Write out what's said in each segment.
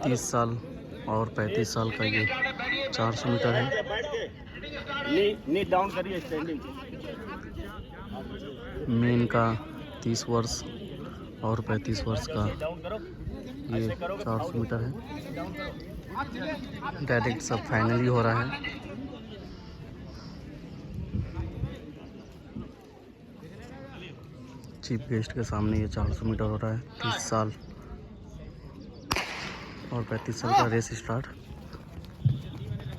30 साल और 35 साल का ये 400 मीटर है। मेन का 30 वर्ष और 35 वर्ष का ये 400 मीटर है। डायरेक्ट सब फाइनली हो रहा है। चीफ गेस्ट के सामने ये 400 मीटर हो रहा है। 30 साल और 35 साल का रेस स्टार्ट।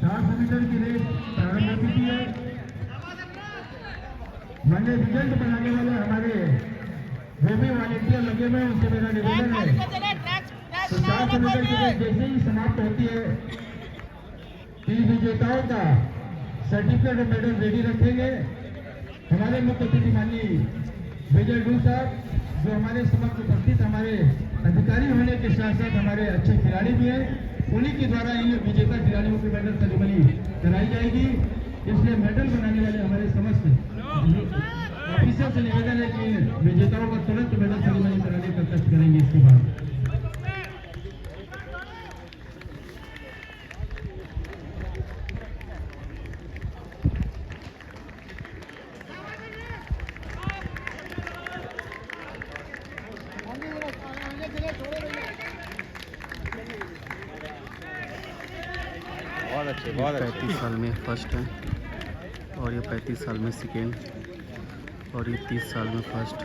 400 मीटर की रेस प्रारंभ हो चुकी है। मैंने रिजल्ट बनाने वाले हमारे जो भी वॉलेंटियर लगे हुए हैं उनसे मेरा निवेदन है, तो 400 मीटर की रेस जैसे ही समाप्त होती है, टीम विजेताओं का सर्टिफिकेट और मेडल रेडी रखेंगे। हमारे मुख्य अतिथि माननीय विजय डू साहब जो हमारे समक्ष उपस्थित हमारे अधिकारी होने के साथ साथ हमारे अच्छे खिलाड़ी भी हैं, उन्हीं के द्वारा ये विजेता खिलाड़ियों की मेडल सेरेमनी कराई जाएगी। इसलिए मेडल बनाने वाले हमारे समस्त ऑफिसर से निवेदन है कि विजेताओं का तुरंत मेडल सेरेमनी कराने का कष्ट करेंगे। इसके बाद बहुत अच्छे 35 साल में फर्स्ट है और ये 35 साल में सेकेंड और ये 30 साल में फर्स्ट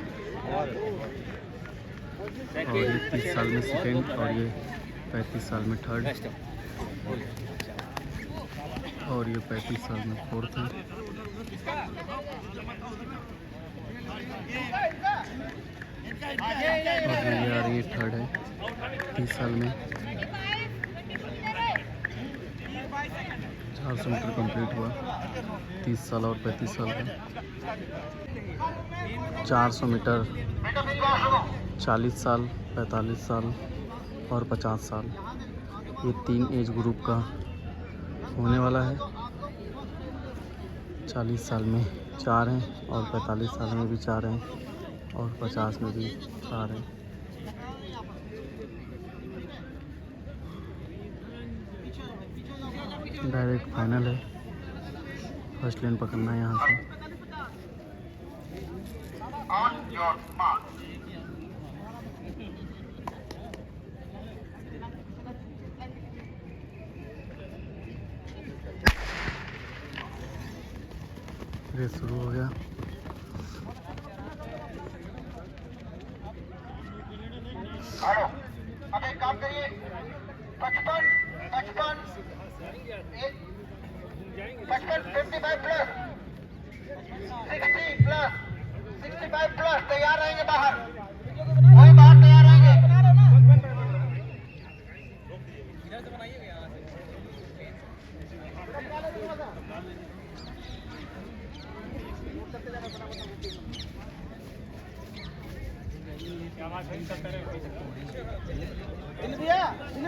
और ये 30 साल में सेकेंड और ये 35 साल में थर्ड और ये 35 साल में फोर्थ है। और ये थर्ड है 30 साल में। 400 मीटर कंप्लीट हुआ 30 साल और 35 साल का। 400 मीटर 40 साल 45 साल और 50 साल ये 3 एज ग्रुप का होने वाला है। 40 साल में 4 हैं और 45 साल में भी 4 हैं और 50 में भी 4 हैं। डायरेक्ट फाइनल है। फर्स्ट लेन पकड़ना है यहाँ से। रेस शुरू हो गया। अब एक काम करिए 55 55 प्लस 60 प्लस 65 प्लस तैयार रहेंगे बाहर, वही बाहर तैयार रहेंगे।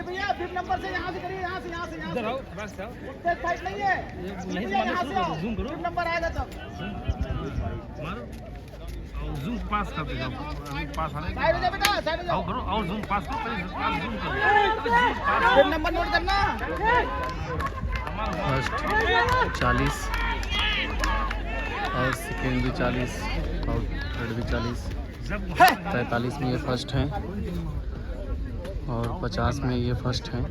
भैया 5 नंबर से यहाँ से करिए, यहाँ से इधर आओ, बस आओ, साइड नहीं है, यहाँ से आओ, जूम करो, 5 नंबर आएगा तब मारो और जूम पास कर दे, पास आने साइड हो जा बेटा, साइड हो जाओ, करो और जूम पास करो, जूम करो, 5 नंबर नोट करना। फर्स्ट 40 और सेकेंड भी 40 और थर्ड भी 40। 45 में ये फर्स्ट हैं और 50 में ये फर्स्ट हैं।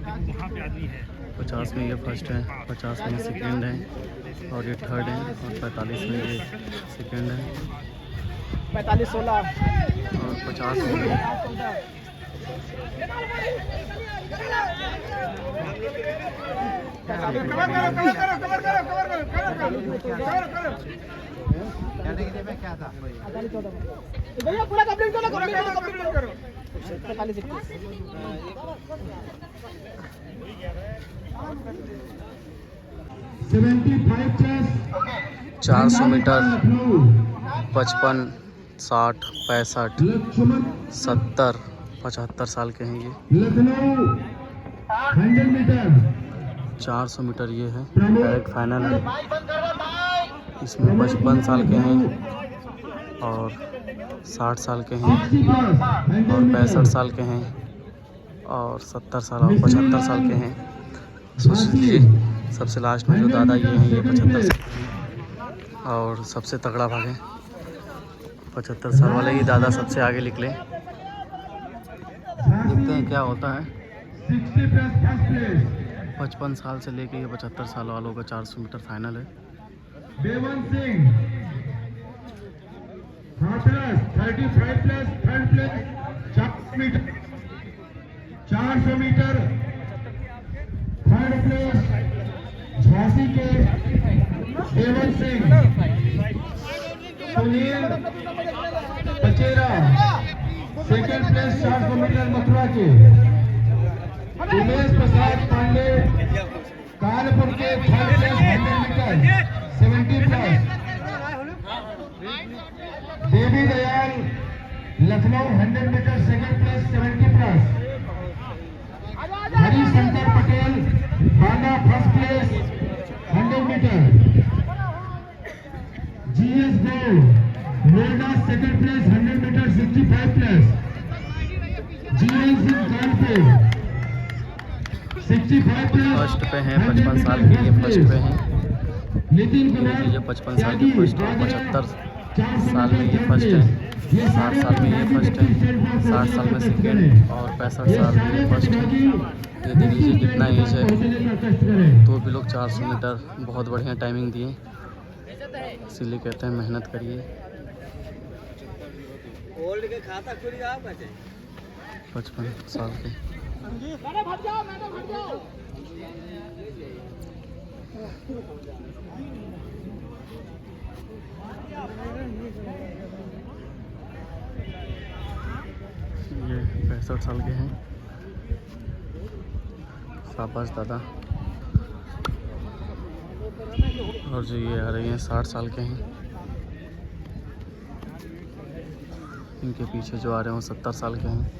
50 में ये फर्स्ट है, 50 में सेकेंड है और ये थर्ड है और 45 में ये सेकेंड है 45-16 और 50 में ये 400 मीटर 55, 60, 65, 70, 75 साल के हैं ये। 400 मीटर ये है, डायरेक्ट फाइनल है। इसमें 55 साल के हैं और 60 साल के हैं और 65 साल के हैं और 70 साल और 75 साल के हैं। सोच लीजिए सबसे लास्ट में जो दादा ये हैं ये 75 साल के हैं और सबसे तगड़ा भागे 75 साल वाले ही दादा सबसे आगे निकले। देखते हैं क्या होता है। 55 साल से लेके ये 75 साल वालों का 400 मीटर फाइनल है। Devan Singh Hathras 35 plus third place 400 metre third place Jhansi के Devan Singh. Sunil Pachera second place 400 metre Mathura के। उमेश प्रसाद पांडे कानपुर के third place 100 metre 70 plus. Devi Dayal Lucknow 100 metre second place 70 plus. Harishankar Patel Banda first place 100 metre. GS Gaur Noida second place 100 metre 65 plus. GN Singh Kanpur 65 plus first पे हैं 55 साल के ये फर्स्ट पे हैं। नितिन कुमार ये 55 साल के फर्स्ट और 75 साल में ये फर्स्ट है। 60 साल में ये फर्स्ट है, 60 साल में सेकेंड और 65 साल में ये फर्स्ट है। ये देख लीजिए कितना एज है तो भी लोग 400 मीटर बहुत बढ़िया टाइमिंग दिए। इसीलिए कहते हैं मेहनत करिए। 55 साल के ये 65 साल के हैं। शाबाश दादा। और जो ये आ रही हैं 60 साल के हैं। इनके पीछे जो आ रहे हैं वो 70 साल के हैं।